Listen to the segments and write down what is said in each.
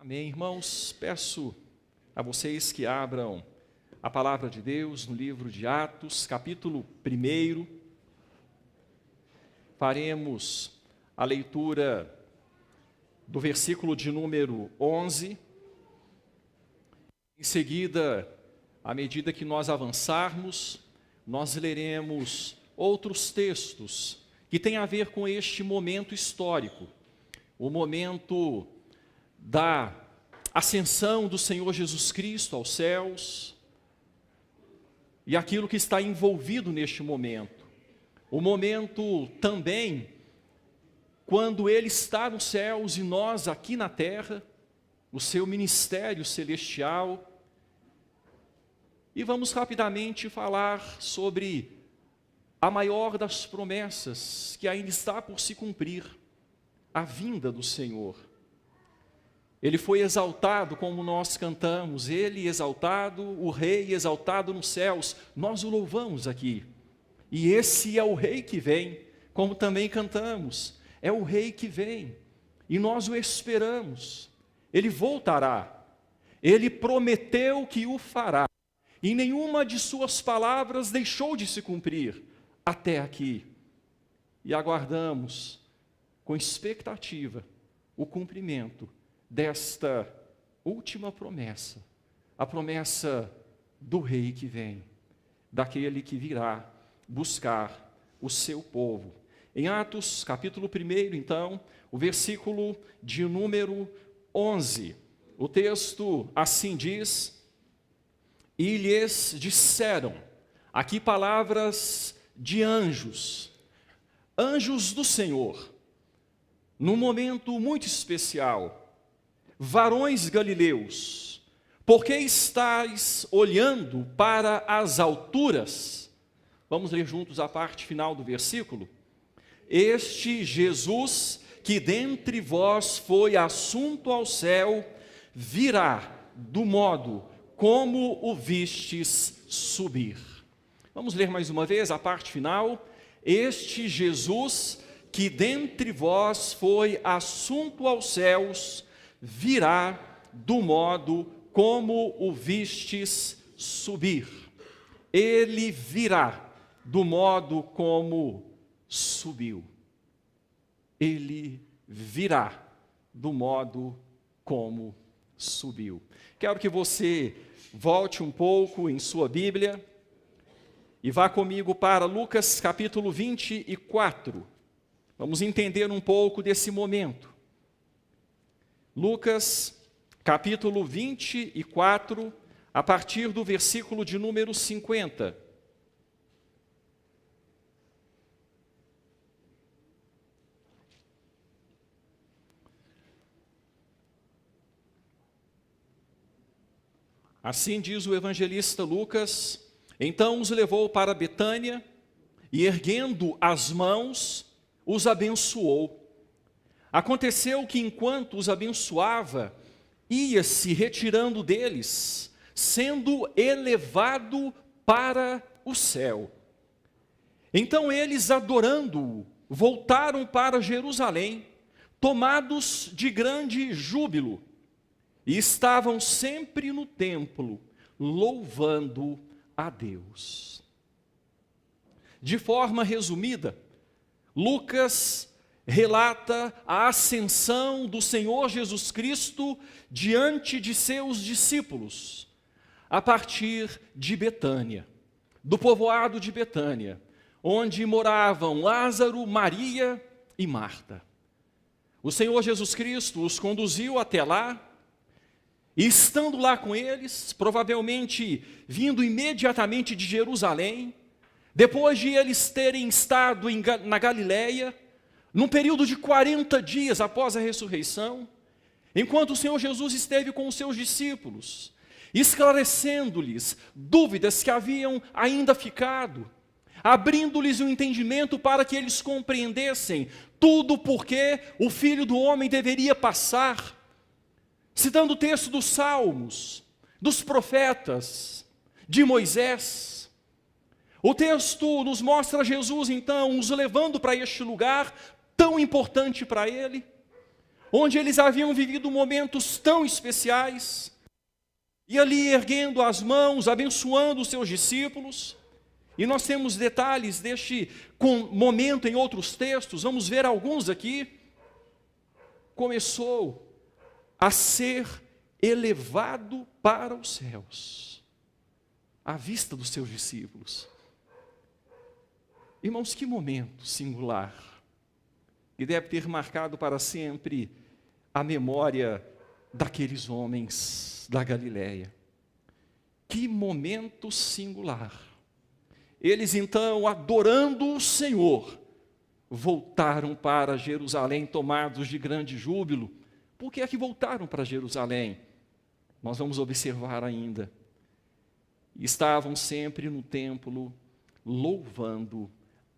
Amém, irmãos. Peço a vocês que abram a palavra de Deus no livro de Atos, capítulo 1. Faremos a leitura do versículo de número 11. Em seguida, à medida que nós avançarmos, nós leremos outros textos que têm a ver com este momento histórico, o momento da ascensão do Senhor Jesus Cristo aos céus e aquilo que está envolvido neste momento. O momento também quando Ele está nos céus e nós aqui na terra, o seu ministério celestial. E vamos rapidamente falar sobre a maior das promessas que ainda está por se cumprir, a vinda do Senhor. Ele foi exaltado, como nós cantamos, Ele exaltado, o Rei exaltado nos céus, nós o louvamos aqui. E esse é o Rei que vem, como também cantamos, é o Rei que vem, e nós o esperamos. Ele voltará, Ele prometeu que o fará, e nenhuma de suas palavras deixou de se cumprir até aqui. E aguardamos com expectativa o cumprimento desta última promessa, a promessa do Rei que vem, daquele que virá buscar o seu povo. Em Atos, capítulo 1, então, o versículo de número 11, o texto assim diz: e lhes disseram, aqui palavras de anjos, anjos do Senhor, num momento muito especial: varões galileus, por que estáis olhando para as alturas? Vamos ler juntos a parte final do versículo. Este Jesus, que dentre vós foi assunto ao céu, virá do modo como o vistes subir. Vamos ler mais uma vez a parte final. Este Jesus, que dentre vós foi assunto aos céus, virá do modo como o vistes subir. Ele virá do modo como subiu. Ele virá do modo como subiu. Quero que você volte um pouco em sua Bíblia e vá comigo para Lucas capítulo 24. Vamos entender um pouco desse momento. Lucas, capítulo 24, a partir do versículo de número 50. Assim diz o evangelista Lucas: então os levou para Betânia e, erguendo as mãos, os abençoou. Aconteceu que, enquanto os abençoava, ia-se retirando deles, sendo elevado para o céu. Então eles, adorando-o, voltaram para Jerusalém, tomados de grande júbilo, e estavam sempre no templo, louvando a Deus. De forma resumida, Lucas relata a ascensão do Senhor Jesus Cristo diante de seus discípulos, a partir de Betânia, do povoado de Betânia, onde moravam Lázaro, Maria e Marta. O Senhor Jesus Cristo os conduziu até lá, e estando lá com eles, provavelmente vindo imediatamente de Jerusalém, depois de eles terem estado na Galileia, num período de 40 dias após a ressurreição, enquanto o Senhor Jesus esteve com os seus discípulos, esclarecendo-lhes dúvidas que haviam ainda ficado, abrindo-lhes o entendimento para que eles compreendessem tudo porque o Filho do Homem deveria passar, citando o texto dos Salmos, dos profetas, de Moisés. O texto nos mostra Jesus, então, os levando para este lugar tão importante para ele, onde eles haviam vivido momentos tão especiais, e ali erguendo as mãos, abençoando os seus discípulos. E nós temos detalhes deste momento em outros textos, vamos ver alguns aqui. Começou a ser elevado para os céus, à vista dos seus discípulos. Irmãos, que momento singular, que deve ter marcado para sempre a memória daqueles homens da Galileia. Que momento singular. Eles então, adorando o Senhor, voltaram para Jerusalém, tomados de grande júbilo. Por que é que voltaram para Jerusalém? Nós vamos observar ainda. Estavam sempre no templo, louvando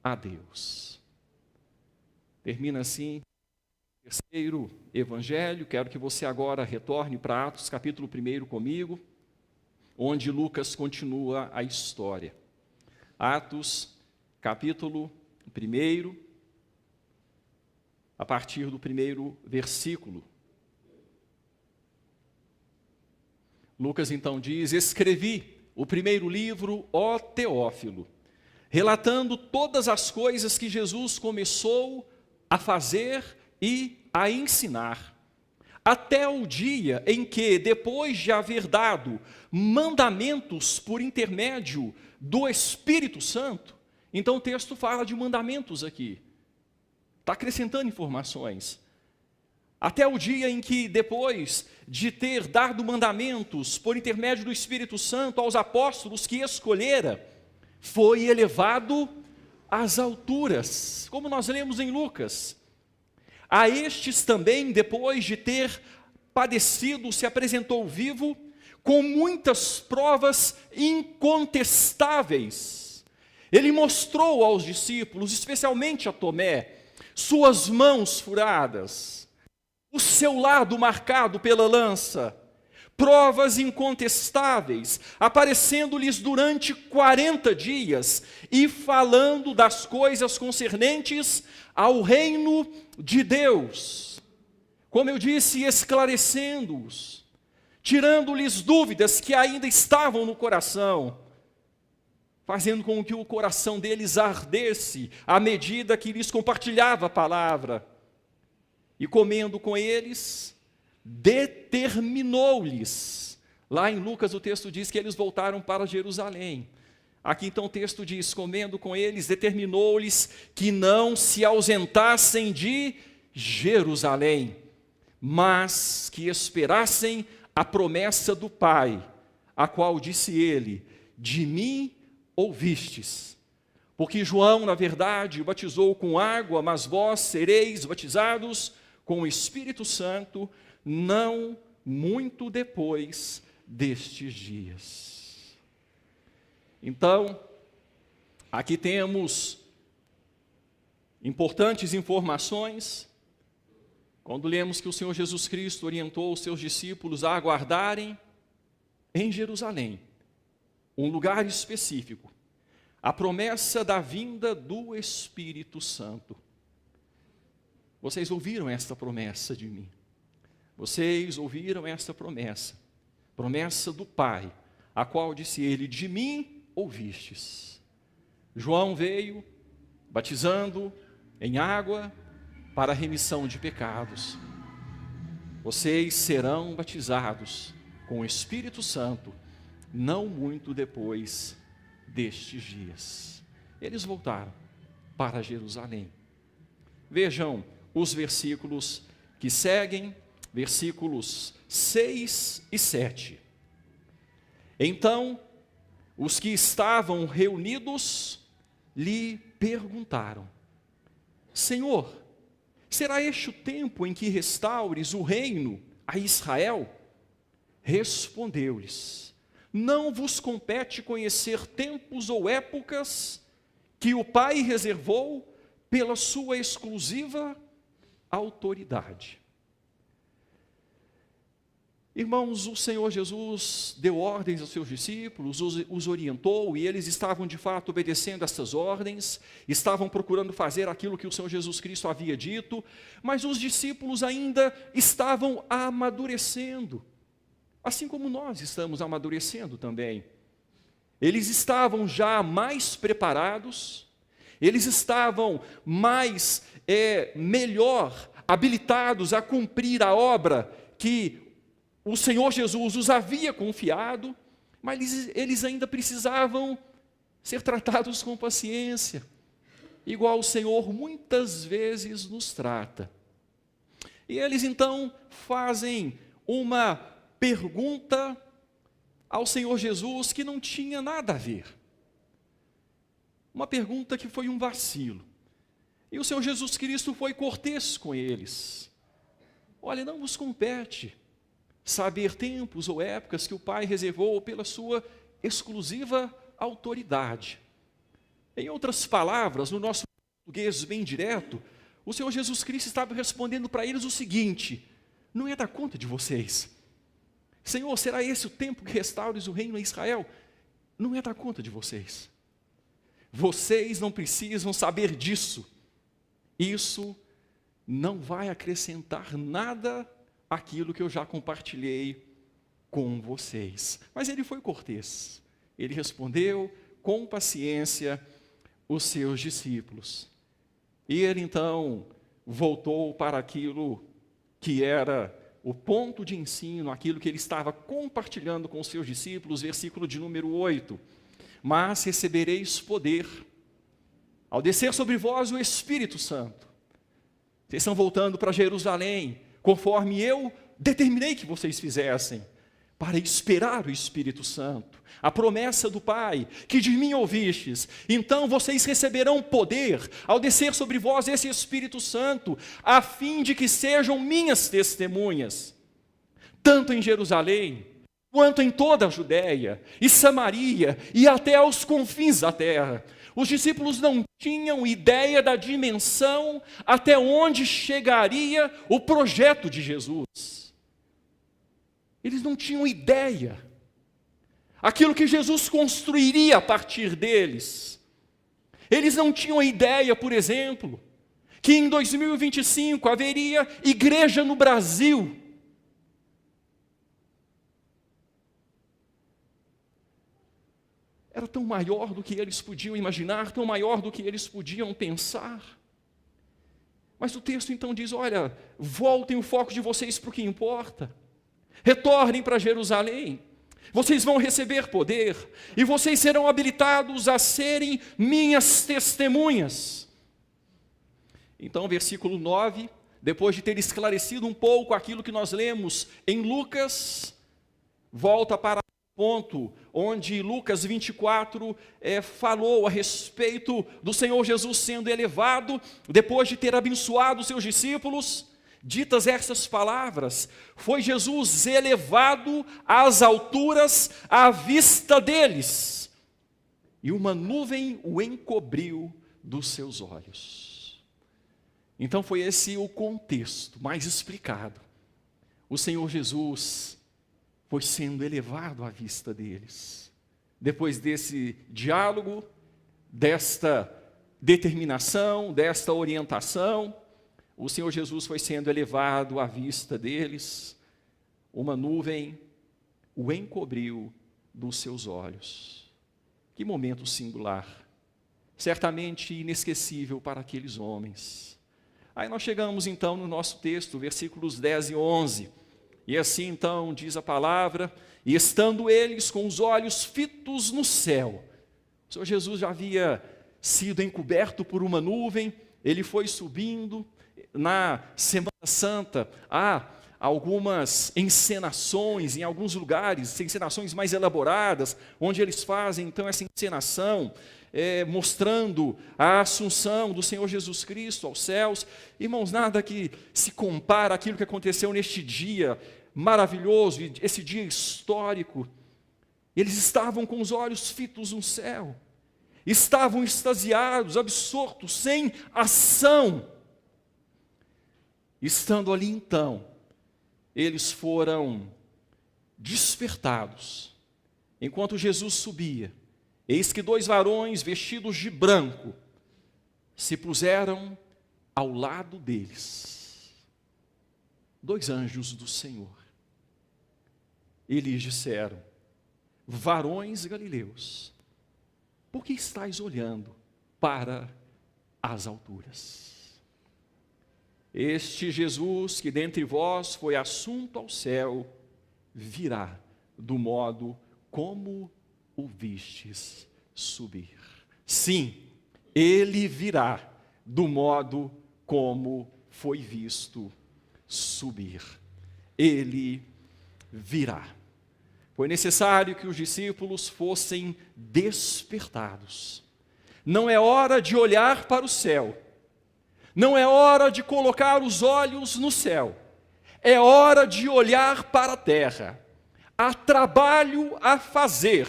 a Deus. Termina assim o terceiro evangelho. Quero que você agora retorne para Atos capítulo 1 comigo, onde Lucas continua a história. Atos capítulo 1, a partir do 1º versículo. Lucas então diz: escrevi o primeiro livro, ó Teófilo, relatando todas as coisas que Jesus começou a fazer e a ensinar, até o dia em que, depois de haver dado mandamentos por intermédio do Espírito Santo, então o texto fala de mandamentos aqui, está acrescentando informações. Até o dia em que, depois de ter dado mandamentos por intermédio do Espírito Santo aos apóstolos que escolhera, foi elevado às alturas, como nós lemos em Lucas. A estes também, depois de ter padecido, se apresentou vivo, com muitas provas incontestáveis. Ele mostrou aos discípulos, especialmente a Tomé, suas mãos furadas, o seu lado marcado pela lança, provas incontestáveis, aparecendo-lhes durante 40 dias e falando das coisas concernentes ao reino de Deus. Como eu disse, esclarecendo-os, tirando-lhes dúvidas que ainda estavam no coração, fazendo com que o coração deles ardesse à medida que lhes compartilhava a palavra. E comendo com eles, determinou-lhes. Lá em Lucas o texto diz que eles voltaram para Jerusalém. Aqui então o texto diz: comendo com eles, determinou-lhes que não se ausentassem de Jerusalém, mas que esperassem a promessa do Pai, a qual disse ele: de mim ouvistes. Porque João, na verdade, batizou com água, mas vós sereis batizados com o Espírito Santo, não muito depois destes dias. Então, aqui temos importantes informações, quando lemos que o Senhor Jesus Cristo orientou os seus discípulos a aguardarem em Jerusalém, um lugar específico, a promessa da vinda do Espírito Santo. Vocês ouviram esta promessa de mim. Vocês ouviram esta promessa, promessa do Pai, a qual disse ele: de mim ouvistes. João veio batizando em água para a remissão de pecados. Vocês serão batizados com o Espírito Santo, não muito depois destes dias. Eles voltaram para Jerusalém. Vejam os versículos que seguem, versículos 6 e 7. Então, os que estavam reunidos lhe perguntaram: Senhor, será este o tempo em que restaures o reino a Israel? Respondeu-lhes: não vos compete conhecer tempos ou épocas que o Pai reservou pela sua exclusiva autoridade. Irmãos, o Senhor Jesus deu ordens aos seus discípulos, os orientou, e eles estavam de fato obedecendo essas ordens, estavam procurando fazer aquilo que o Senhor Jesus Cristo havia dito, mas os discípulos ainda estavam amadurecendo, assim como nós estamos amadurecendo também. Eles estavam já mais preparados, eles estavam melhor habilitados a cumprir a obra que o Senhor Jesus os havia confiado, mas eles ainda precisavam ser tratados com paciência, igual o Senhor muitas vezes nos trata. E eles então fazem uma pergunta ao Senhor Jesus que não tinha nada a ver. Uma pergunta que foi um vacilo. E o Senhor Jesus Cristo foi cortês com eles. Olha, não vos compete saber tempos ou épocas que o Pai reservou pela sua exclusiva autoridade. Em outras palavras, no nosso português bem direto, o Senhor Jesus Cristo estava respondendo para eles o seguinte: não é da conta de vocês. Senhor, será esse o tempo que restaures o reino a Israel? Não é da conta de vocês. Vocês não precisam saber disso. Isso não vai acrescentar nada àquilo que eu já compartilhei com vocês. Mas ele foi cortês. Ele respondeu com paciência os seus discípulos. E ele então voltou para aquilo que era o ponto de ensino, aquilo que ele estava compartilhando com os seus discípulos, versículo de número 8. Mas recebereis poder ao descer sobre vós o Espírito Santo. Vocês estão voltando para Jerusalém, conforme eu determinei que vocês fizessem, para esperar o Espírito Santo, a promessa do Pai, que de mim ouvistes. Então vocês receberão poder ao descer sobre vós esse Espírito Santo, a fim de que sejam minhas testemunhas, tanto em Jerusalém, quanto em toda a Judéia e Samaria e até aos confins da terra. Os discípulos não tinham ideia da dimensão até onde chegaria o projeto de Jesus. Eles não tinham ideia. Aquilo que Jesus construiria a partir deles. Eles não tinham ideia, por exemplo, que em 2025 haveria igreja no Brasil. Era tão maior do que eles podiam imaginar, tão maior do que eles podiam pensar. Mas o texto então diz, olha, voltem o foco de vocês para o que importa. Retornem para Jerusalém. Vocês vão receber poder e vocês serão habilitados a serem minhas testemunhas. Então, versículo 9, depois de ter esclarecido um pouco aquilo que nós lemos em Lucas, volta para ponto onde Lucas 24 falou a respeito do Senhor Jesus sendo elevado, depois de ter abençoado os seus discípulos. Ditas essas palavras, foi Jesus elevado às alturas à vista deles, e uma nuvem o encobriu dos seus olhos. Então foi esse o contexto mais explicado. O Senhor Jesus foi sendo elevado à vista deles. Depois desse diálogo, desta determinação, desta orientação, o Senhor Jesus foi sendo elevado à vista deles, uma nuvem o encobriu dos seus olhos. Que momento singular, certamente inesquecível para aqueles homens. Aí nós chegamos então no nosso texto, versículos 10 e 11, e assim então diz a palavra, e estando eles com os olhos fitos no céu, o Senhor Jesus já havia sido encoberto por uma nuvem, ele foi subindo. Na Semana Santa, há algumas encenações em alguns lugares, encenações mais elaboradas, onde eles fazem então essa encenação, mostrando a assunção do Senhor Jesus Cristo aos céus. Irmãos, nada que se compara àquilo que aconteceu neste dia maravilhoso, esse dia histórico. Eles estavam com os olhos fitos no céu, estavam extasiados, absortos, sem ação. Estando ali então, eles foram despertados, enquanto Jesus subia, eis que 2 varões vestidos de branco se puseram ao lado deles. 2 anjos do Senhor. E lhes disseram: varões galileus, por que estáis olhando para as alturas? Este Jesus que dentre vós foi assunto ao céu, virá do modo como o vistes subir. Sim, ele virá do modo como foi visto subir. Ele virá. Foi necessário que os discípulos fossem despertados. Não é hora de olhar para o céu. Não é hora de colocar os olhos no céu. É hora de olhar para a terra. Há trabalho a fazer.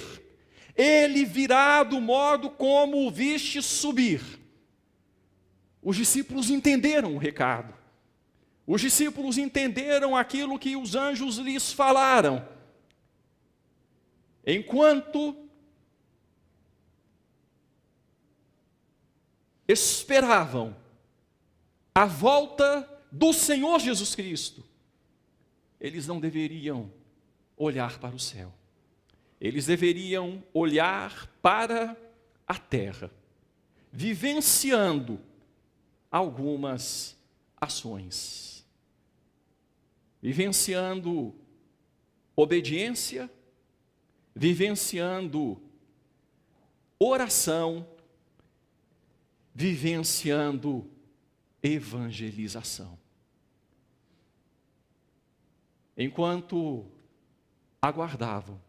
Ele virá do modo como o viste subir. Os discípulos entenderam o recado. Os discípulos entenderam aquilo que os anjos lhes falaram. Enquanto esperavam a volta do Senhor Jesus Cristo, eles não deveriam olhar para o céu. Eles deveriam olhar para a terra, vivenciando algumas ações, vivenciando obediência, vivenciando oração, vivenciando evangelização. Enquanto aguardavam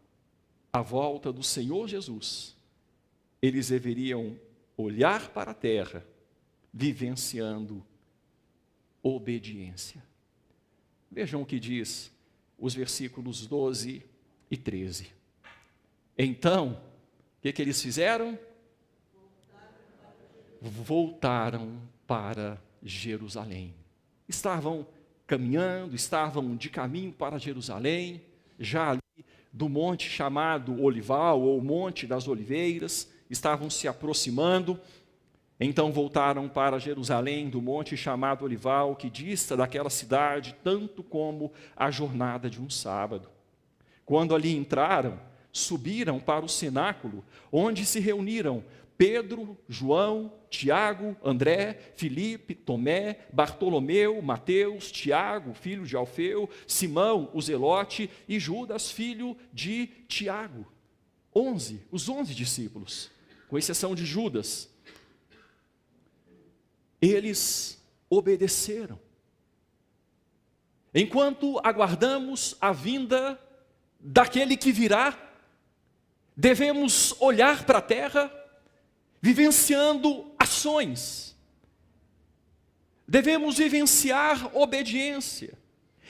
a volta do Senhor Jesus, eles deveriam olhar para a terra, vivenciando obediência. Vejam o que diz os versículos 12 e 13. Então, o que eles fizeram? Voltaram para Jerusalém. Estavam caminhando, estavam de caminho para Jerusalém, já ali do monte chamado Olival, ou Monte das Oliveiras, estavam se aproximando. Então voltaram para Jerusalém, do monte chamado Olival, que dista daquela cidade tanto como a jornada de um sábado. Quando ali entraram, subiram para o cenáculo, onde se reuniram Pedro, João, Tiago, André, Filipe, Tomé, Bartolomeu, Mateus, Tiago, filho de Alfeu, Simão, o Zelote, e Judas, filho de Tiago. Os 11 discípulos, com exceção de Judas. Eles obedeceram. Enquanto aguardamos a vinda daquele que virá, devemos olhar para a terra, vivenciando ações. Devemos vivenciar obediência.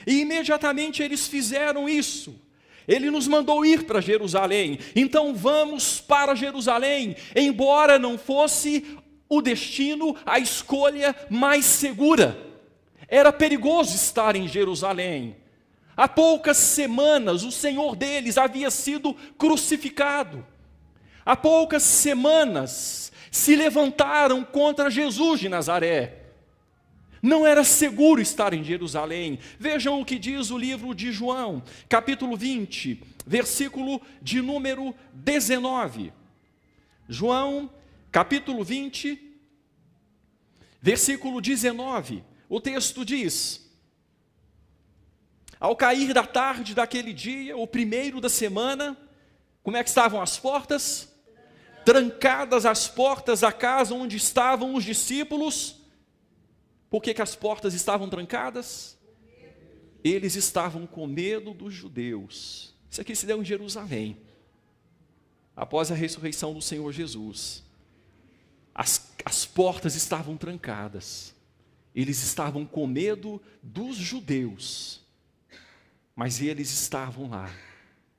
E imediatamente eles fizeram isso. Ele nos mandou ir para Jerusalém. Então vamos para Jerusalém, embora não fosse o destino, a escolha mais segura. Era perigoso estar em Jerusalém. Há poucas semanas o Senhor deles havia sido crucificado. Há poucas semanas se levantaram contra Jesus de Nazaré. Não era seguro estar em Jerusalém. Vejam o que diz o livro de João, capítulo 20, versículo de número 19. João, capítulo 20, versículo 19. O texto diz: ao cair da tarde daquele dia, o primeiro da semana, como é que estavam as portas? Trancadas as portas da casa onde estavam os discípulos. Por que as portas estavam trancadas? Eles estavam com medo dos judeus. Isso aqui se deu em Jerusalém, após a ressurreição do Senhor Jesus. As portas estavam trancadas. Eles estavam com medo dos judeus, mas eles estavam lá.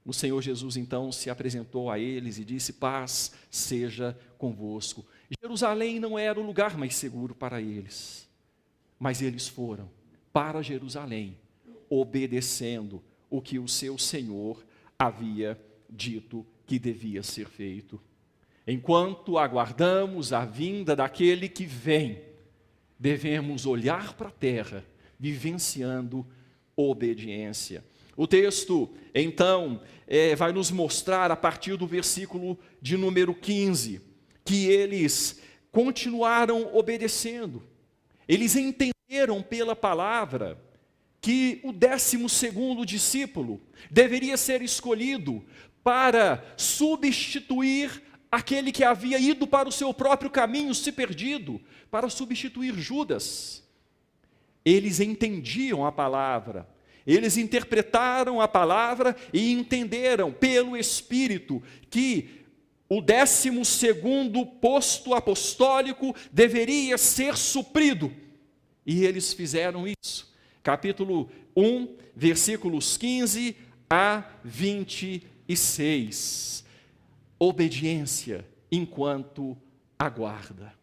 O Senhor Jesus então se apresentou a eles e disse: paz seja convosco. Jerusalém não era o lugar mais seguro para eles, mas eles foram para Jerusalém, obedecendo o que o seu Senhor havia dito que devia ser feito. Enquanto aguardamos a vinda daquele que vem, devemos olhar para a terra, vivenciando obediência. O texto, então, vai nos mostrar, a partir do versículo de número 15, que eles continuaram obedecendo. Eles entenderam pela palavra que o 12º discípulo deveria ser escolhido para substituir aquele que havia ido para o seu próprio caminho, se perdido, para substituir Judas. Eles entendiam a palavra, eles interpretaram a palavra e entenderam pelo Espírito que o 12º posto apostólico deveria ser suprido. E eles fizeram isso. Capítulo 1, versículos 15 a 26. Obediência enquanto aguarda.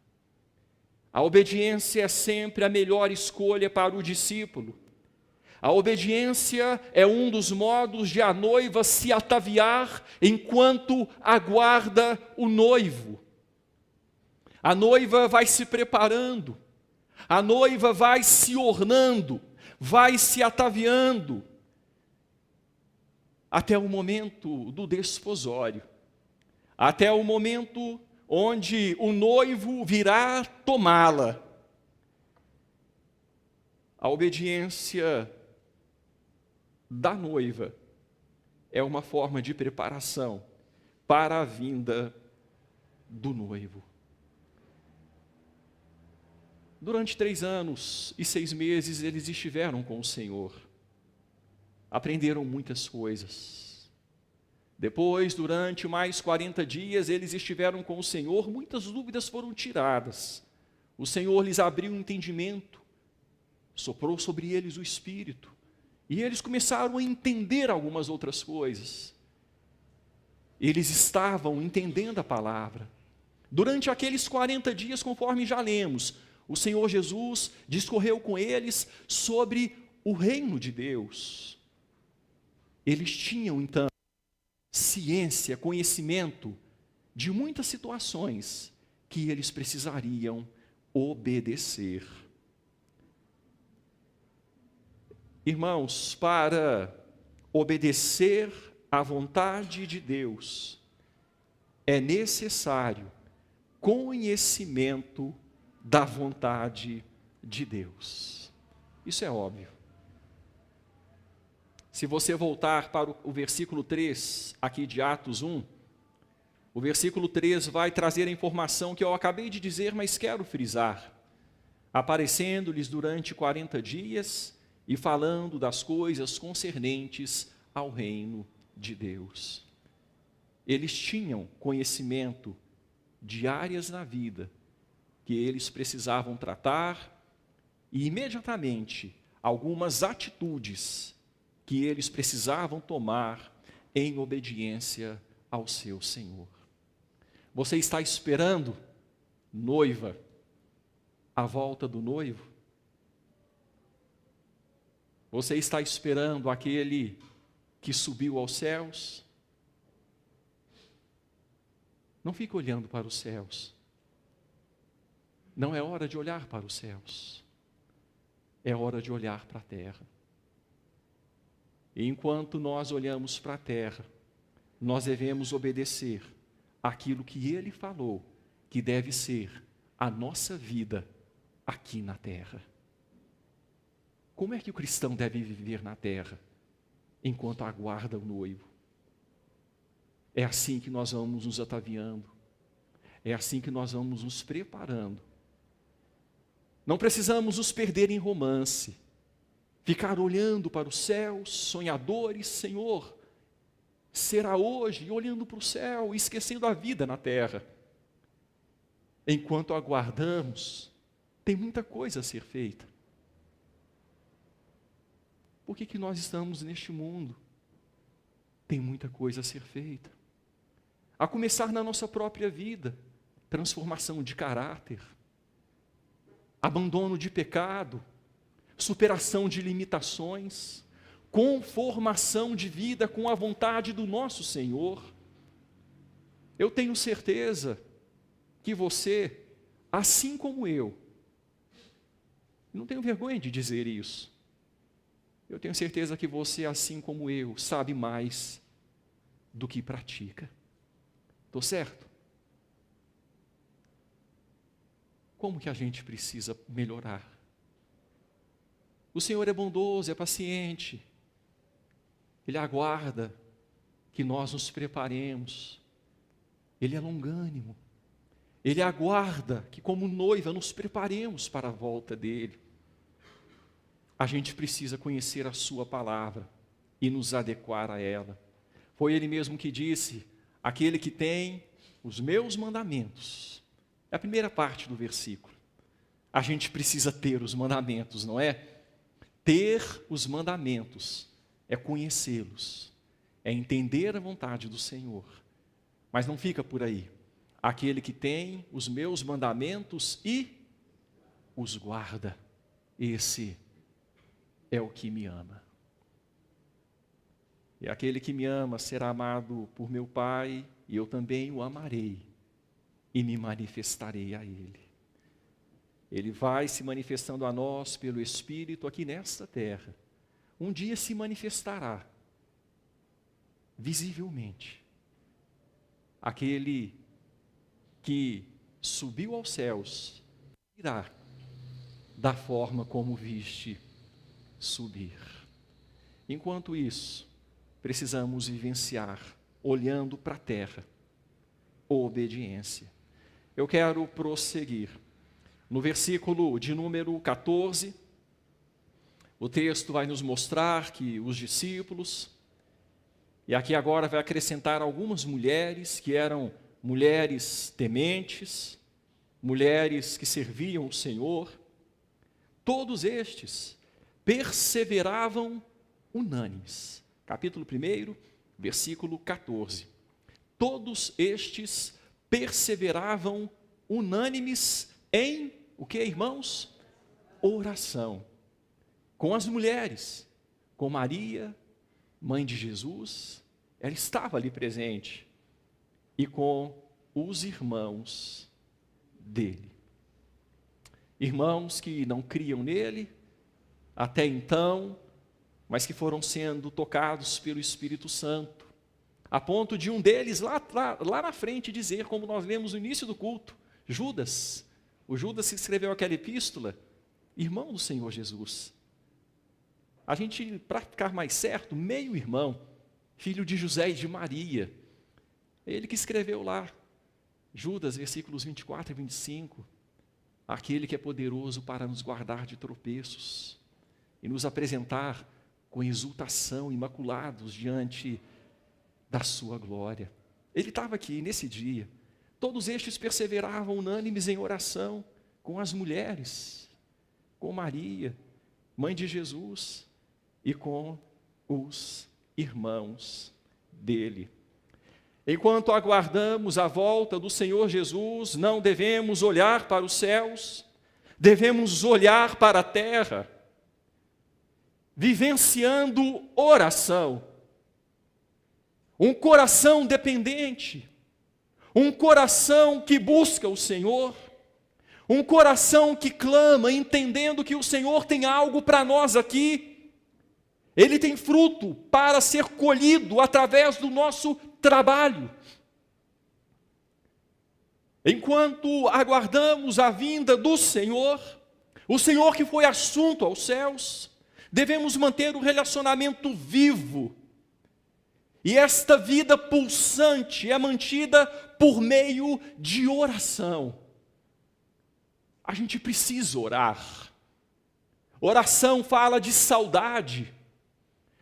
A obediência é sempre a melhor escolha para o discípulo. A obediência é um dos modos de a noiva se ataviar enquanto aguarda o noivo. A noiva vai se preparando, a noiva vai se ornando, vai se ataviando, até o momento do desposório, até o momento onde o noivo virá tomá-la. A obediência da noiva é uma forma de preparação para a vinda do noivo. Durante 3 anos e 6 meses eles estiveram com o Senhor, aprenderam muitas coisas. Depois, durante mais 40 dias, eles estiveram com o Senhor, muitas dúvidas foram tiradas. O Senhor lhes abriu o entendimento, soprou sobre eles o Espírito, e eles começaram a entender algumas outras coisas. Eles estavam entendendo a palavra. Durante aqueles 40 dias, conforme já lemos, o Senhor Jesus discorreu com eles sobre o reino de Deus. Eles tinham, então, ciência, conhecimento de muitas situações que eles precisariam obedecer. Irmãos, para obedecer à vontade de Deus, é necessário conhecimento da vontade de Deus. Isso é óbvio. Se você voltar para o versículo 3, aqui de Atos 1, o versículo 3 vai trazer a informação que eu acabei de dizer, mas quero frisar. Aparecendo-lhes durante 40 dias e falando das coisas concernentes ao reino de Deus. Eles tinham conhecimento de áreas na vida que eles precisavam tratar e imediatamente algumas atitudes que eles precisavam tomar em obediência ao seu Senhor. Você está esperando, noiva, a volta do noivo? Você está esperando aquele que subiu aos céus? Não fique olhando para os céus. Não é hora de olhar para os céus. É hora de olhar para a terra. E enquanto nós olhamos para a terra, nós devemos obedecer aquilo que Ele falou, que deve ser a nossa vida aqui na terra. Como é que o cristão deve viver na terra, enquanto aguarda o noivo? É assim que nós vamos nos ataviando, é assim que nós vamos nos preparando. Não precisamos nos perder em romance, ficar olhando para os céus, sonhadores, Senhor, será hoje, e olhando para o céu, esquecendo a vida na terra. Enquanto aguardamos, tem muita coisa a ser feita. Por que nós estamos neste mundo? Tem muita coisa a ser feita. A começar na nossa própria vida, transformação de caráter, abandono de pecado, superação de limitações, conformação de vida com a vontade do nosso Senhor. Eu tenho certeza que você, assim como eu, não tenho vergonha de dizer isso, eu tenho certeza que você, assim como eu, sabe mais do que pratica. Estou certo? Como que a gente precisa melhorar? O Senhor é bondoso, é paciente. Ele aguarda que nós nos preparemos. Ele é longânimo. Ele aguarda que, como noiva, nos preparemos para a volta dele. A gente precisa conhecer a sua palavra e nos adequar a ela. Foi ele mesmo que disse: aquele que tem os meus mandamentos. É a primeira parte do versículo. A gente precisa ter os mandamentos, não é? Ter os mandamentos é conhecê-los, é entender a vontade do Senhor. Mas não fica por aí. Aquele que tem os meus mandamentos e os guarda, esse é o que me ama. E aquele que me ama será amado por meu Pai, e eu também o amarei e me manifestarei a ele. Ele vai se manifestando a nós pelo Espírito aqui nesta terra. Um dia se manifestará visivelmente. Aquele que subiu aos céus irá da forma como viste subir. Enquanto isso, precisamos vivenciar, olhando para a terra, obediência. Eu quero prosseguir. No versículo de número 14, o texto vai nos mostrar que os discípulos, e aqui agora vai acrescentar algumas mulheres que eram mulheres tementes, mulheres que serviam o Senhor, todos estes perseveravam unânimes. Capítulo 1, versículo 14. Todos estes perseveravam unânimes em o que, irmãos? Oração. Com as mulheres, com Maria, mãe de Jesus, ela estava ali presente, e com os irmãos dele. Irmãos que não criam nele até então, mas que foram sendo tocados pelo Espírito Santo, a ponto de um deles lá na frente dizer, como nós lemos no início do culto, Judas, o Judas que escreveu aquela epístola, irmão do Senhor Jesus. A gente, para ficar mais certo, meio irmão, filho de José e de Maria. Ele que escreveu lá, Judas, versículos 24 e 25, aquele que é poderoso para nos guardar de tropeços e nos apresentar com exultação, imaculados diante da sua glória. Ele estava aqui nesse dia. Todos estes perseveravam unânimes em oração com as mulheres, com Maria, mãe de Jesus, e com os irmãos dele. Enquanto aguardamos a volta do Senhor Jesus, não devemos olhar para os céus, devemos olhar para a terra, vivenciando oração. Um coração dependente, um coração que busca o Senhor, um coração que clama, entendendo que o Senhor tem algo para nós aqui. Ele tem fruto para ser colhido através do nosso trabalho. Enquanto aguardamos a vinda do Senhor, o Senhor que foi assunto aos céus, devemos manter o relacionamento vivo. E esta vida pulsante é mantida por meio de oração. A gente precisa orar. Oração fala de saudade.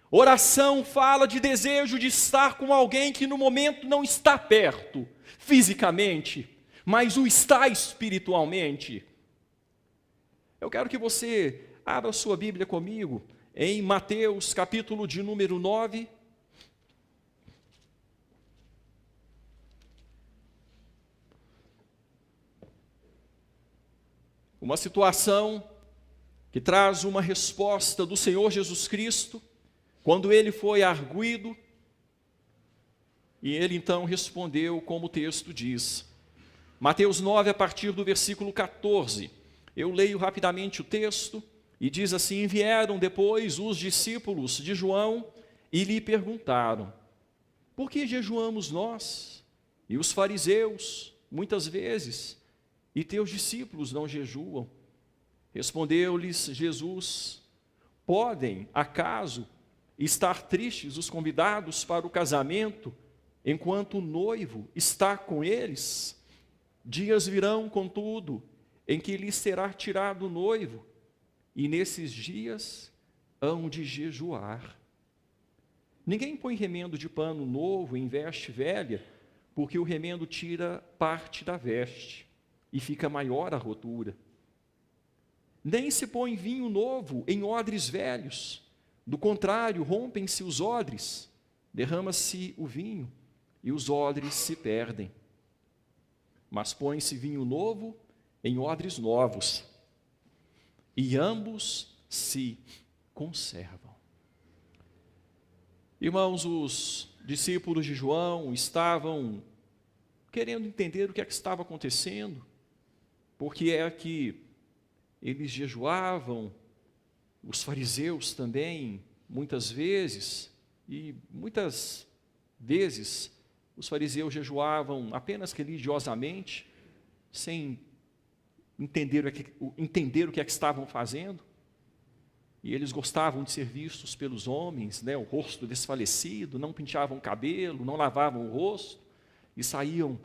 Oração fala de desejo de estar com alguém que no momento não está perto, fisicamente, mas o está espiritualmente. Eu quero que você abra sua Bíblia comigo em Mateus, capítulo de número 9. Uma situação que traz uma resposta do Senhor Jesus Cristo quando ele foi arguido, e ele então respondeu como o texto diz. Mateus 9, a partir do versículo 14. Eu leio rapidamente o texto, e diz assim: vieram depois os discípulos de João e lhe perguntaram: por que jejuamos nós e os fariseus, muitas vezes, e teus discípulos não jejuam? Respondeu-lhes Jesus: podem, acaso, estar tristes os convidados para o casamento, enquanto o noivo está com eles? Dias virão, contudo, em que lhes será tirado o noivo, e nesses dias hão de jejuar. Ninguém põe remendo de pano novo em veste velha, porque o remendo tira parte da veste, e fica maior a rotura. Nem se põe vinho novo em odres velhos, do contrário, rompem-se os odres, derrama-se o vinho, e os odres se perdem. Mas põe-se vinho novo em odres novos, e ambos se conservam. Irmãos, os discípulos de João estavam querendo entender o que é que estava acontecendo, porque é que eles jejuavam, os fariseus também, muitas vezes os fariseus jejuavam apenas religiosamente, sem entender o que é que estavam fazendo, e eles gostavam de ser vistos pelos homens, o rosto desfalecido, não penteavam o cabelo, não lavavam o rosto, e saíam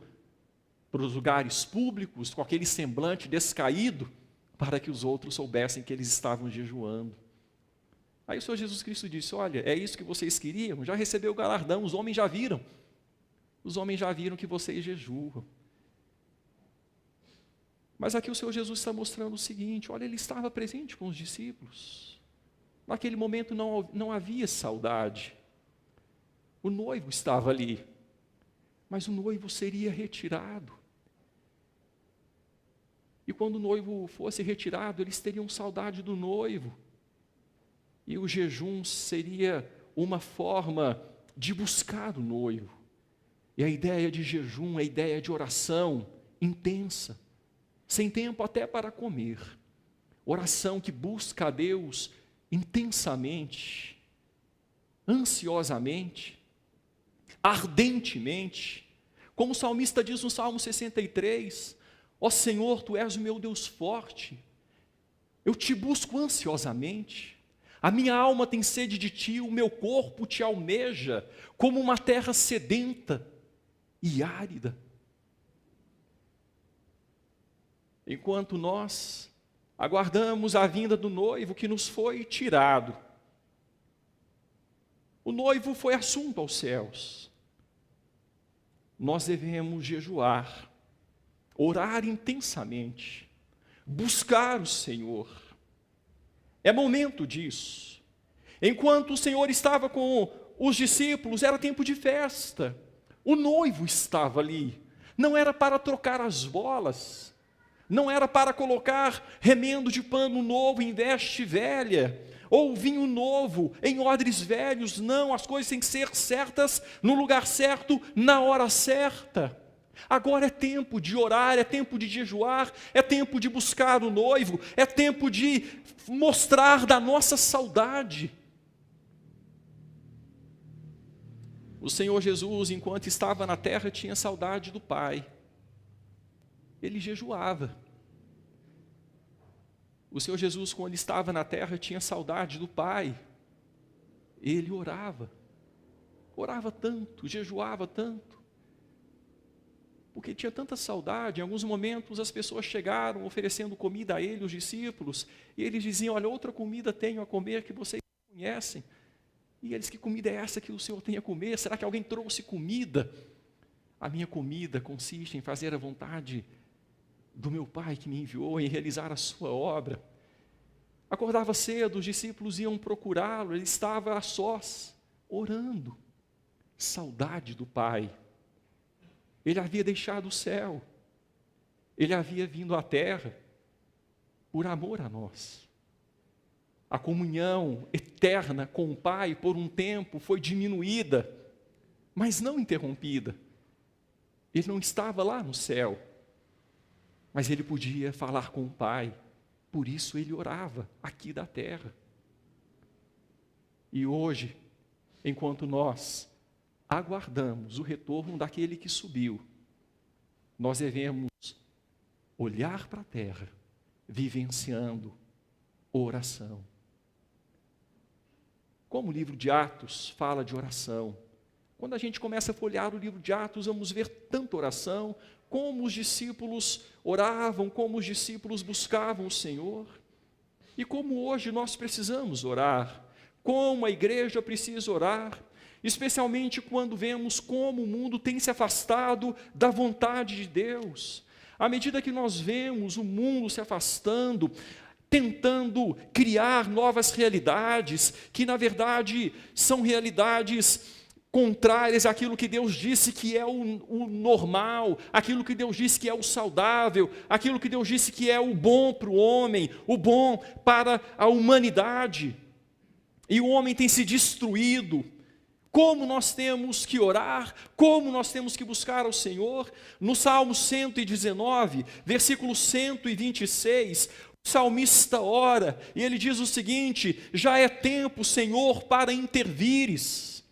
para os lugares públicos com aquele semblante descaído, para que os outros soubessem que eles estavam jejuando. Aí o Senhor Jesus Cristo disse: olha, é isso que vocês queriam? Já recebeu o galardão, os homens já viram que vocês jejuam. Mas aqui o Senhor Jesus está mostrando o seguinte: olha, ele estava presente com os discípulos. Naquele momento não havia saudade. O noivo estava ali, mas o noivo seria retirado. E quando o noivo fosse retirado, eles teriam saudade do noivo. E o jejum seria uma forma de buscar o noivo. E a ideia de jejum é a ideia de oração intensa, sem tempo até para comer. Oração que busca a Deus intensamente, ansiosamente, ardentemente. Como o salmista diz no Salmo 63, ó Senhor, Tu és o meu Deus forte, eu Te busco ansiosamente, a minha alma tem sede de Ti, o meu corpo Te almeja, como uma terra sedenta e árida. Enquanto nós aguardamos a vinda do noivo que nos foi tirado, o noivo foi assunto aos céus, nós devemos jejuar, orar intensamente, buscar o Senhor. É momento disso. Enquanto o Senhor estava com os discípulos, era tempo de festa. O noivo estava ali. Não era para trocar as bolas, não era para colocar remendo de pano novo em veste velha, ou vinho novo em odres velhos. Não, as coisas têm que ser certas, no lugar certo, na hora certa. Agora é tempo de orar, é tempo de jejuar, é tempo de buscar o noivo, é tempo de mostrar da nossa saudade. O Senhor Jesus, enquanto estava na terra, tinha saudade do Pai. Ele jejuava. O Senhor Jesus, quando estava na terra, tinha saudade do Pai. Ele orava tanto, jejuava tanto, porque tinha tanta saudade. Em alguns momentos as pessoas chegaram oferecendo comida a ele, os discípulos, e eles diziam: olha, outra comida tenho a comer que vocês não conhecem. E eles: que comida é essa que o Senhor tem a comer? Será que alguém trouxe comida? A minha comida consiste em fazer a vontade do meu Pai que me enviou, em realizar a sua obra. Acordava cedo, os discípulos iam procurá-lo, ele estava a sós, orando. Saudade do Pai. Ele havia deixado o céu, ele havia vindo à terra por amor a nós. A comunhão eterna com o Pai, por um tempo, foi diminuída, mas não interrompida. Ele não estava lá no céu, mas ele podia falar com o Pai, por isso ele orava aqui da terra. E hoje, enquanto nós aguardamos o retorno daquele que subiu, nós devemos olhar para a terra, vivenciando oração. Como o livro de Atos fala de oração, quando a gente começa a folhear o livro de Atos, vamos ver tanta oração, como os discípulos oravam, como os discípulos buscavam o Senhor, e como hoje nós precisamos orar, como a igreja precisa orar, especialmente quando vemos como o mundo tem se afastado da vontade de Deus. À medida que nós vemos o mundo se afastando, tentando criar novas realidades, que na verdade são realidades contrárias àquilo que Deus disse que é o normal, aquilo que Deus disse que é o saudável, aquilo que Deus disse que é o bom para o homem, o bom para a humanidade. E o homem tem se destruído. Como nós temos que orar, como nós temos que buscar ao Senhor. No Salmo 119, versículo 126, o salmista ora, e ele diz o seguinte: já é tempo, Senhor, para intervires,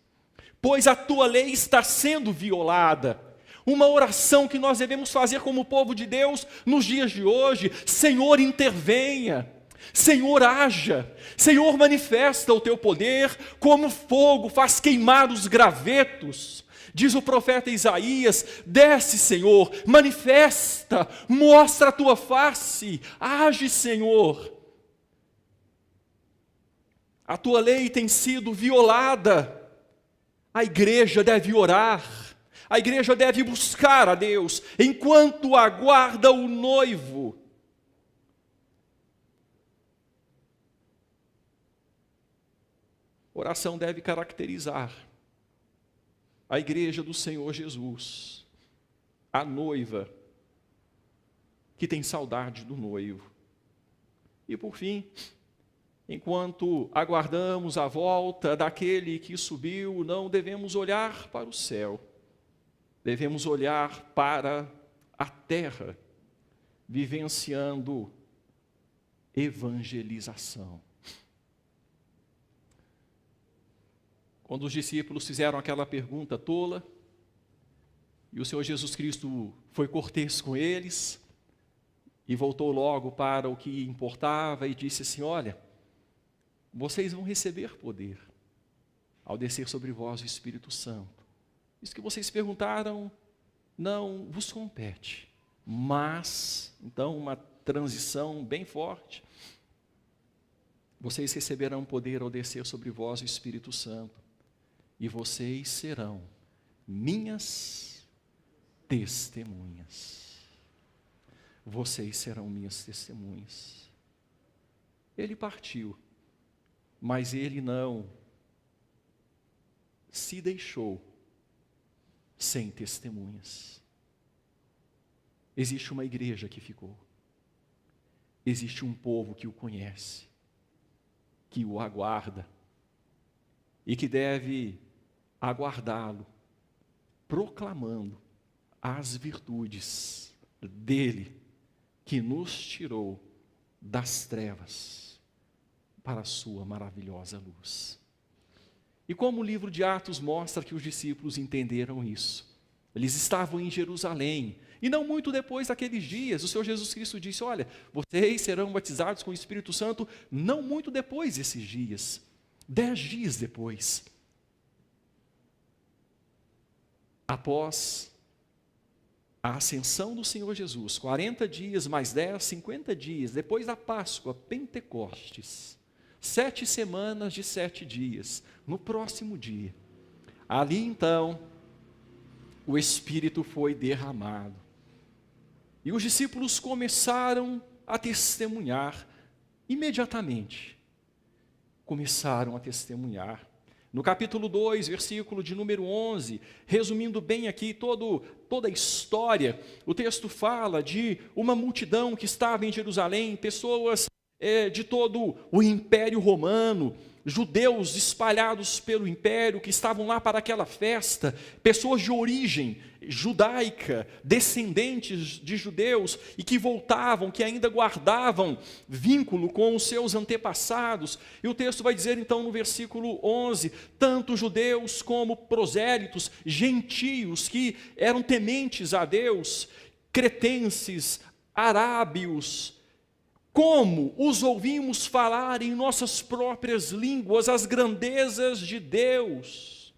pois a tua lei está sendo violada. Uma oração que nós devemos fazer como povo de Deus nos dias de hoje: Senhor, intervenha. Senhor, haja. Senhor, manifesta o teu poder, como fogo faz queimar os gravetos. Diz o profeta Isaías: desce, Senhor, manifesta, mostra a tua face, age, Senhor. A tua lei tem sido violada, a igreja deve orar, a igreja deve buscar a Deus, enquanto aguarda o noivo. Oração deve caracterizar a igreja do Senhor Jesus, a noiva que tem saudade do noivo. E por fim, enquanto aguardamos a volta daquele que subiu, não devemos olhar para o céu, devemos olhar para a terra, vivenciando evangelização. Quando os discípulos fizeram aquela pergunta tola, e o Senhor Jesus Cristo foi cortês com eles, e voltou logo para o que importava, e disse assim: olha, vocês vão receber poder, ao descer sobre vós o Espírito Santo. Isso que vocês perguntaram, não vos compete, mas, então uma transição bem forte, vocês receberão poder ao descer sobre vós o Espírito Santo, e vocês serão minhas testemunhas. Vocês serão minhas testemunhas. Ele partiu, mas ele não se deixou sem testemunhas. Existe uma igreja que ficou. Existe um povo que o conhece, que o aguarda e que deve aguardá-lo, proclamando as virtudes dele, que nos tirou das trevas para a sua maravilhosa luz. E como o livro de Atos mostra que os discípulos entenderam isso, eles estavam em Jerusalém, e não muito depois daqueles dias, o Senhor Jesus Cristo disse: olha, vocês serão batizados com o Espírito Santo, não muito depois desses dias, 10 dias depois. Após a ascensão do Senhor Jesus, 40 dias mais 10, 50 dias, depois da Páscoa, Pentecostes, 7 semanas de 7 dias, no próximo dia, ali então, o Espírito foi derramado. E os discípulos começaram a testemunhar, imediatamente, começaram a testemunhar. No capítulo 2, versículo de número 11, resumindo bem aqui toda a história, o texto fala de uma multidão que estava em Jerusalém, pessoas de todo o Império Romano, judeus espalhados pelo Império que estavam lá para aquela festa, pessoas de origem judaica, descendentes de judeus e que voltavam, que ainda guardavam vínculo com os seus antepassados. E o texto vai dizer então no versículo 11, tanto judeus como prosélitos, gentios que eram tementes a Deus, cretenses, arábios, como os ouvimos falar em nossas próprias línguas as grandezas de Deus.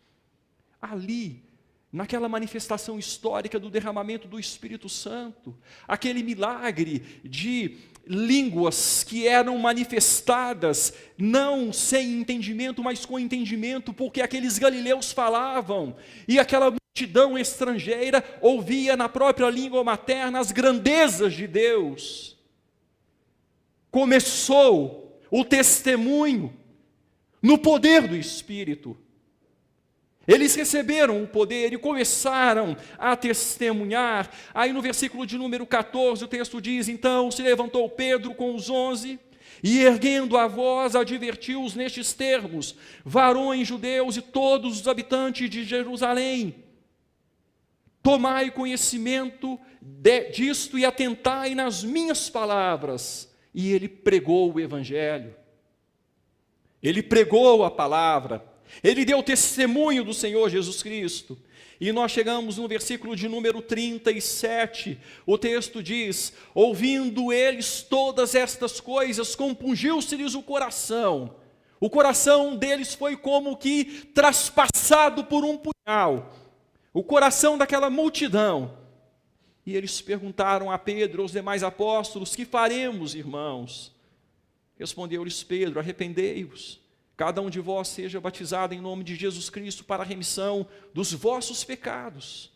Ali, naquela manifestação histórica do derramamento do Espírito Santo, aquele milagre de línguas que eram manifestadas, não sem entendimento, mas com entendimento, porque aqueles galileus falavam, e aquela multidão estrangeira ouvia na própria língua materna as grandezas de Deus. Começou o testemunho no poder do Espírito. Eles receberam o poder e começaram a testemunhar. Aí no versículo de número 14 o texto diz, então se levantou Pedro com os 11 e erguendo a voz advertiu-os nestes termos, varões judeus e todos os habitantes de Jerusalém, tomai conhecimento disto e atentai nas minhas palavras. E ele pregou o Evangelho, ele pregou a palavra, ele deu testemunho do Senhor Jesus Cristo. E nós chegamos no versículo de número 37, o texto diz, ouvindo eles todas estas coisas, compungiu-se-lhes o coração deles foi como que traspassado por um punhal, o coração daquela multidão. E eles perguntaram a Pedro e aos demais apóstolos, que faremos, irmãos? Respondeu-lhes Pedro, arrependei-vos, cada um de vós seja batizado em nome de Jesus Cristo para a remissão dos vossos pecados,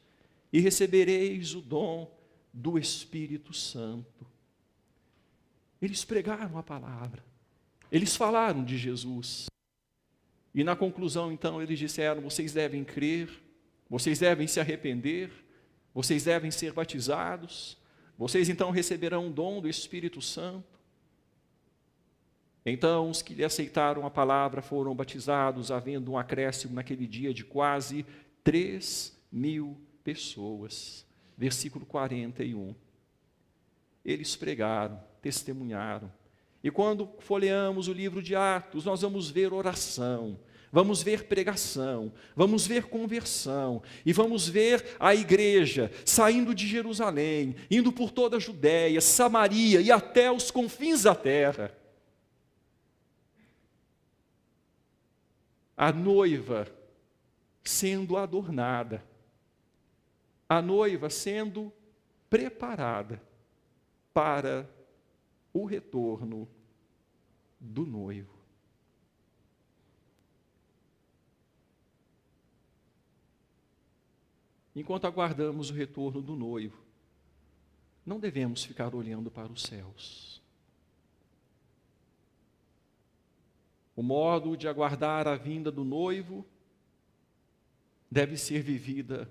e recebereis o dom do Espírito Santo. Eles pregaram a palavra, eles falaram de Jesus, e na conclusão então eles disseram, vocês devem crer, vocês devem se arrepender, vocês devem ser batizados, vocês então receberão o dom do Espírito Santo. Então os que lhe aceitaram a palavra foram batizados, havendo um acréscimo naquele dia de quase 3.000 pessoas. Versículo 41. Eles pregaram, testemunharam. E quando folheamos o livro de Atos, nós vamos ver oração, vamos ver pregação, vamos ver conversão, e vamos ver a igreja saindo de Jerusalém, indo por toda a Judéia, Samaria e até os confins da terra. A noiva sendo adornada, a noiva sendo preparada para o retorno do noivo. Enquanto aguardamos o retorno do noivo, não devemos ficar olhando para os céus. O modo de aguardar a vinda do noivo deve ser vivido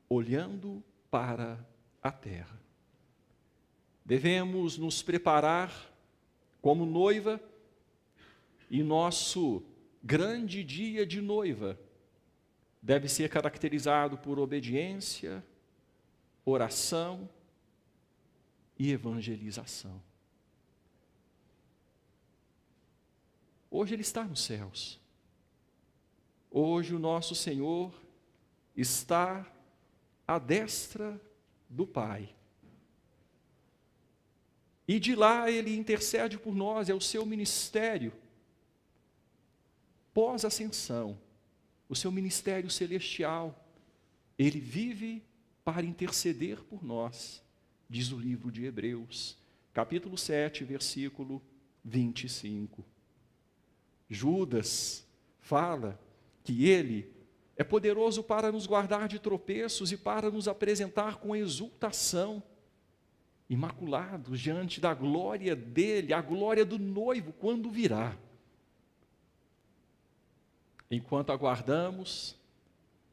olhando para a terra. Devemos nos preparar como noiva e nosso grande dia de noiva deve ser caracterizado por obediência, oração e evangelização. Hoje Ele está nos céus. Hoje o nosso Senhor está à destra do Pai. E de lá Ele intercede por nós, é o seu ministério. Pós-ascensão, o seu ministério celestial, Ele vive para interceder por nós, diz o livro de Hebreus, capítulo 7, versículo 25. Judas fala que Ele é poderoso para nos guardar de tropeços e para nos apresentar com exultação, imaculados diante da glória dEle, a glória do noivo, quando virá. Enquanto aguardamos,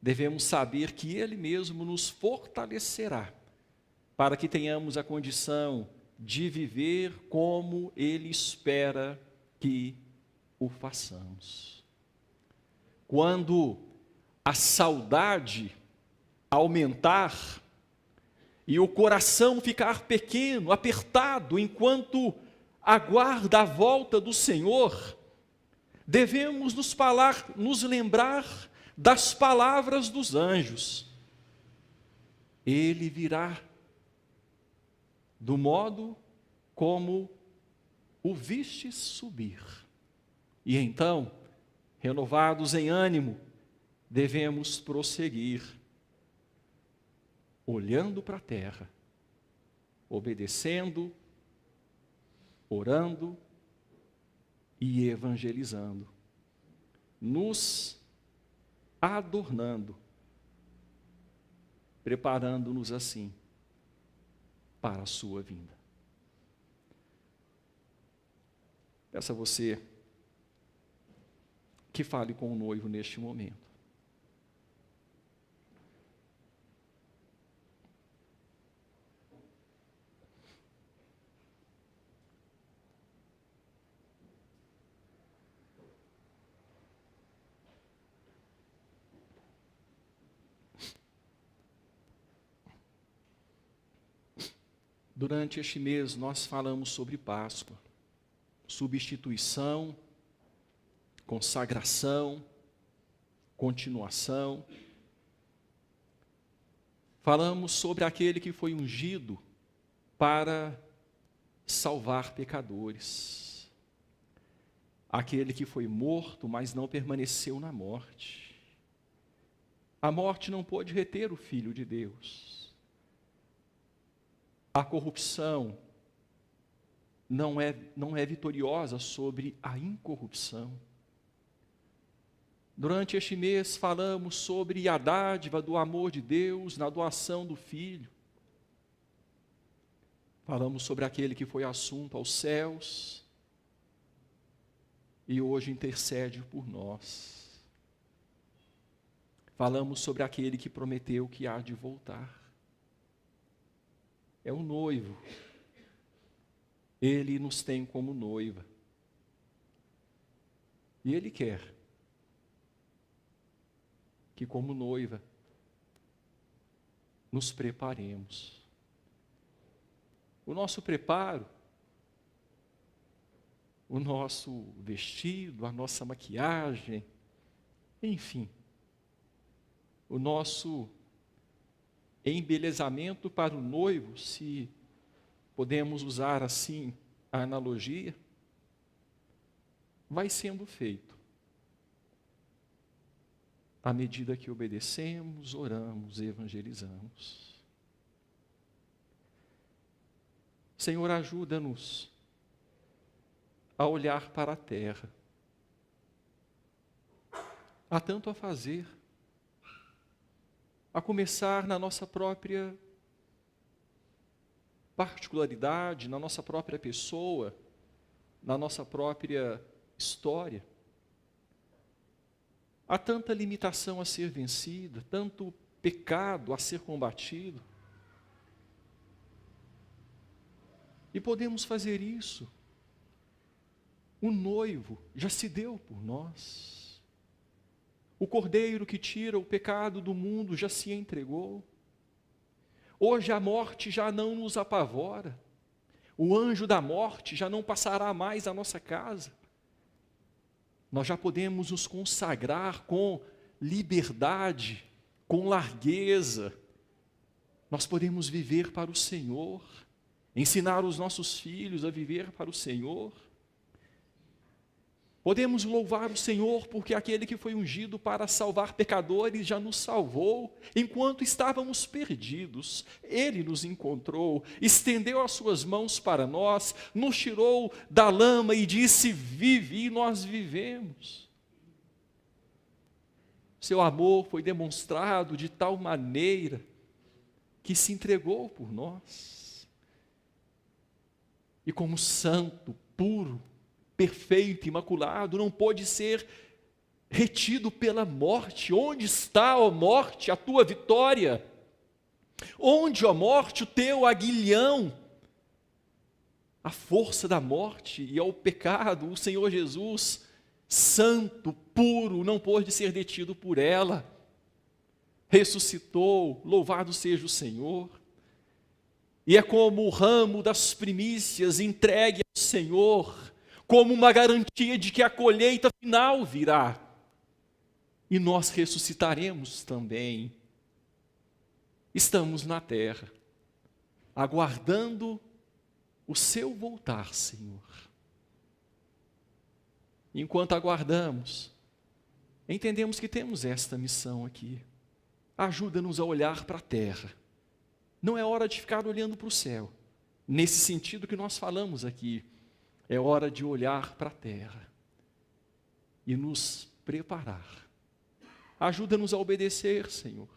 devemos saber que Ele mesmo nos fortalecerá para que tenhamos a condição de viver como Ele espera que o façamos. Quando a saudade aumentar e o coração ficar pequeno, apertado, enquanto aguarda a volta do Senhor, devemos nos lembrar das palavras dos anjos. Ele virá do modo como o vistes subir. E então, renovados em ânimo, devemos prosseguir, olhando para a terra, obedecendo, orando e evangelizando, nos adornando, preparando-nos assim para a sua vinda. Peço a você que fale com o noivo neste momento. Durante este mês nós falamos sobre Páscoa, substituição, consagração, continuação. Falamos sobre aquele que foi ungido para salvar pecadores, aquele que foi morto, mas não permaneceu na morte. A morte não pôde reter o Filho de Deus. A corrupção não é vitoriosa sobre a incorrupção. Durante este mês falamos sobre a dádiva do amor de Deus na doação do Filho. Falamos sobre aquele que foi assunto aos céus e hoje intercede por nós. Falamos sobre aquele que prometeu que há de voltar. É o noivo. Ele nos tem como noiva. E Ele quer que, como noiva, nos preparemos. O nosso preparo, o nosso vestido, a nossa maquiagem, enfim, o nosso embelezamento para o noivo, se podemos usar assim a analogia, vai sendo feito à medida que obedecemos, oramos, evangelizamos. Senhor, ajuda-nos a olhar para a terra. Há tanto a fazer, a começar na nossa própria particularidade, na nossa própria pessoa, na nossa própria história. Há tanta limitação a ser vencida, tanto pecado a ser combatido. E podemos fazer isso. O noivo já se deu por nós. O Cordeiro que tira o pecado do mundo já se entregou. Hoje a morte já não nos apavora. O anjo da morte já não passará mais à nossa casa. Nós já podemos nos consagrar com liberdade, com largueza. Nós podemos viver para o Senhor, ensinar os nossos filhos a viver para o Senhor. Podemos louvar o Senhor porque aquele que foi ungido para salvar pecadores já nos salvou. Enquanto estávamos perdidos, Ele nos encontrou, estendeu as suas mãos para nós, nos tirou da lama e disse: vive, e nós vivemos. Seu amor foi demonstrado de tal maneira que se entregou por nós. E como santo, puro, perfeito, imaculado, não pôde ser retido pela morte. Onde está, ó morte, a tua vitória? Onde, ó morte, o teu aguilhão? A força da morte e ao pecado, o Senhor Jesus, santo, puro, não pôde ser detido por ela. Ressuscitou, louvado seja o Senhor. E é como o ramo das primícias entregue ao Senhor, como uma garantia de que a colheita final virá. E nós ressuscitaremos também. Estamos na terra, aguardando o seu voltar, Senhor. Enquanto aguardamos, entendemos que temos esta missão aqui. Ajuda-nos a olhar para a terra. Não é hora de ficar olhando para o céu. Nesse sentido que nós falamos aqui, é hora de olhar para a terra e nos preparar. Ajuda-nos a obedecer, Senhor.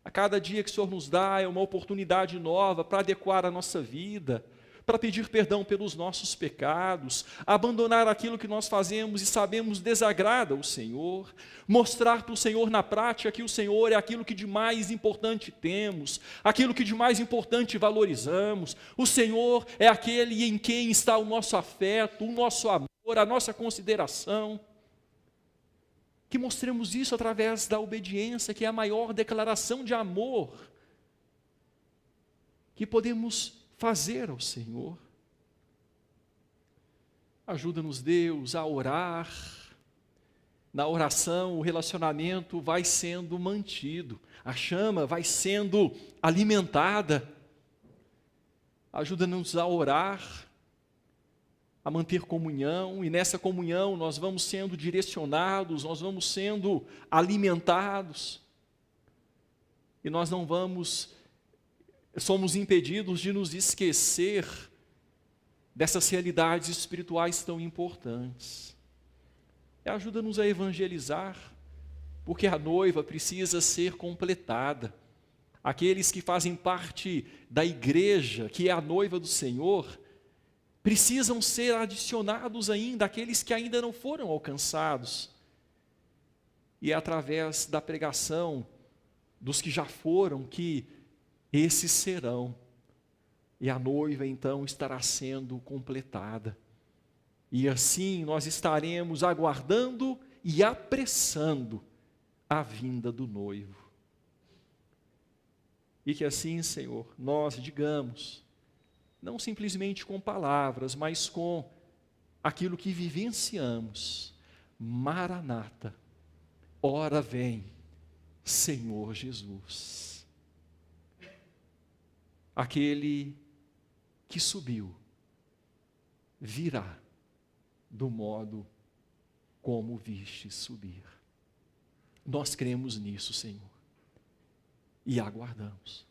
A cada dia que o Senhor nos dá é uma oportunidade nova para adequar a nossa vida, para pedir perdão pelos nossos pecados, abandonar aquilo que nós fazemos e sabemos desagrada ao Senhor, mostrar para o Senhor na prática que o Senhor é aquilo que de mais importante temos, aquilo que de mais importante valorizamos. O Senhor é aquele em quem está o nosso afeto, o nosso amor, a nossa consideração. Que mostremos isso através da obediência, que é a maior declaração de amor que podemos fazer ao Senhor. Ajuda-nos, Deus, a orar. Na oração, o relacionamento vai sendo mantido, a chama vai sendo alimentada. Ajuda-nos a orar, a manter comunhão, e nessa comunhão nós vamos sendo direcionados, nós vamos sendo alimentados, e nós não somos impedidos de nos esquecer dessas realidades espirituais tão importantes. Ajuda-nos a evangelizar, porque a noiva precisa ser completada. Aqueles que fazem parte da igreja, que é a noiva do Senhor, precisam ser adicionados ainda, aqueles que ainda não foram alcançados. E é através da pregação dos que já foram que esses serão. E a noiva então estará sendo completada. E assim nós estaremos aguardando e apressando a vinda do noivo. E que assim, Senhor, nós digamos, não simplesmente com palavras, mas com aquilo que vivenciamos: Maranata, ora vem, Senhor Jesus. Aquele que subiu, virá do modo como viste subir. Nós cremos nisso, Senhor, e aguardamos.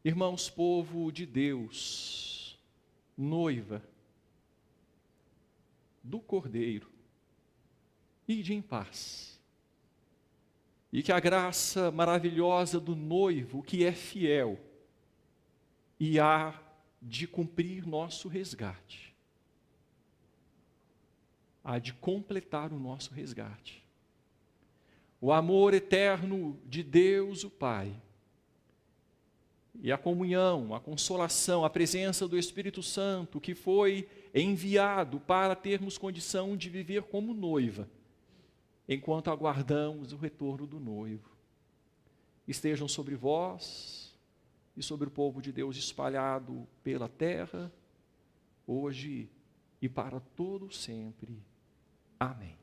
Irmãos, povo de Deus, noiva do Cordeiro, ide em paz, e que a graça maravilhosa do noivo, que é fiel e há de cumprir nosso resgate, há de completar o nosso resgate, o amor eterno de Deus o Pai, e a comunhão, a consolação, a presença do Espírito Santo, que foi enviado para termos condição de viver como noiva, enquanto aguardamos o retorno do noivo, estejam sobre vós e sobre o povo de Deus espalhado pela terra, hoje e para todo sempre. Amém.